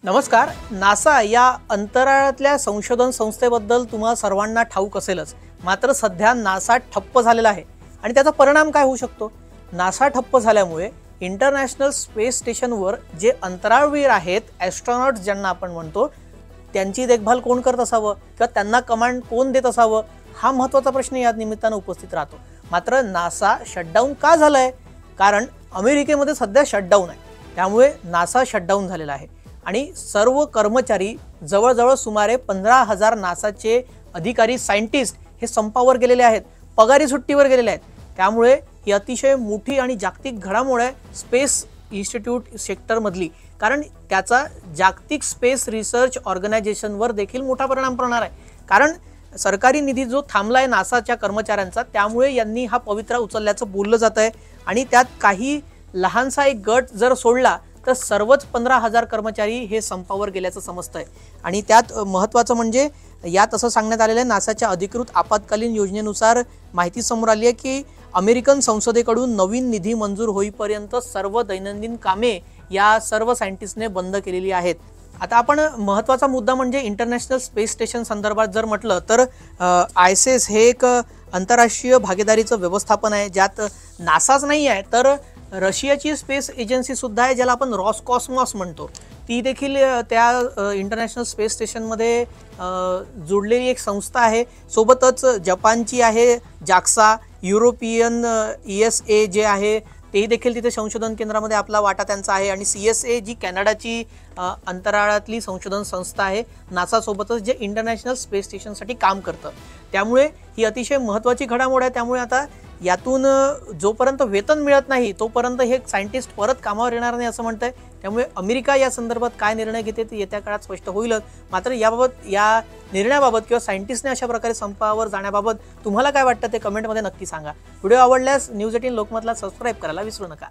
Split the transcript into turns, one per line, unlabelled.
नमस्कार. नासा या अंतराळातल्या संशोधन संस्थेबद्दल तुम्हा सर्वांना ठाऊक असेलच. मात्र सध्या नासा ठप्प झालेला आहे आणि त्याचा परिणाम काय होऊ शकतो? नासा ठप्प झाल्यामुळे इंटरनॅशनल स्पेस स्टेशनवर जे अंतराळवीर आहेत, ॲस्ट्रॉनॉट्स ज्यांना आपण म्हणतो, त्यांची देखभाल कोण करत असावं किंवा त्यांना कमांड कोण देत असावं, हा महत्त्वाचा प्रश्न या निमित्तानं उपस्थित राहतो. मात्र नासा शटडाऊन का झालाय? कारण अमेरिकेमध्ये सध्या शटडाऊन आहे, त्यामुळे नासा शटडाऊन झालेला आहे आणि सर्व कर्मचारी जवळजवळ सुमारे 15,000 नासाचे अधिकारी, सायंटिस्ट हे संपावर गेलेले आहेत, पगारी सुट्टीवर गेलेले आहेत. त्यामुळे ही अतिशय मोठी आणि जागतिक घडामोड आहे स्पेस इन्स्टिट्यूट सेक्टरमधली, कारण त्याचा जागतिक स्पेस रिसर्च ऑर्गनायझेशनवर देखील मोठा परिणाम पडणार आहे. कारण सरकारी निधी जो थांबलाय नासाच्या कर्मचाऱ्यांचा, त्यामुळे यांनी हा पवित्रा उचलल्याचं बोललं जात आहे आणि त्यात काही लहानसा एक गट जर सोडला तर सर्वच 15,000 कर्मचारी हे संपावर गेल्याचं समजतंय. आणि त्यात महत्त्वाचं म्हणजे यात असं सांगण्यात आलेलं आहे, नासाच्या अधिकृत आपत्कालीन योजनेनुसार माहिती समोर आली आहे की अमेरिकन संसदेकडून नवीन निधी मंजूर होईपर्यंत सर्व दैनंदिन कामे या सर्व सायंटिस्टने बंद केलेली आहेत. आता आपण महत्त्वाचा मुद्दा म्हणजे इंटरनॅशनल स्पेस स्टेशन संदर्भात जर म्हटलं तर ISS हे एक आंतरराष्ट्रीय भागीदारीचं व्यवस्थापन आहे, ज्यात नासाच नाही आहे तर रशियाची स्पेस एजन्सी सुद्धा आहे, ज्याला आपण रॉसकॉस्मॉस म्हणतो. ती देखील त्या इंटरनॅशनल स्पेस स्टेशनमध्ये जोडलेली एक संस्था आहे. सोबतच जपानची आहे जाक्सा, युरोपियन ESA जे आहे तेही देखील तिथे संशोधन केंद्रामध्ये आपला वाटा त्यांचा आहे आणि CSA जी कॅनडाची अंतराळातली संशोधन संस्था आहे, नासासोबतच जे इंटरनॅशनल स्पेस स्टेशनसाठी काम करतं. त्यामुळे ही अतिशय महत्त्वाची घडामोड आहे. त्यामुळे आता यातून जोपर्यंत वेतन मिळत नाही तोपर्यंत हे सायंटिस्ट परत कामावर येणार नाही असं म्हणतंय. त्यामुळे अमेरिका या संदर्भात काय निर्णय घेते ते येत्या काळात स्पष्ट होईलच. मात्र या निर्णयाबाबत किंवा सायंटिस्टने अशा प्रकारे संपावर जाण्याबाबत तुम्हाला काय वाटतं ते कमेंटमध्ये नक्की सांगा. व्हिडिओ आवडल्यास न्यूज 18 लोकमतला सबस्क्राईब करायला विसरू नका.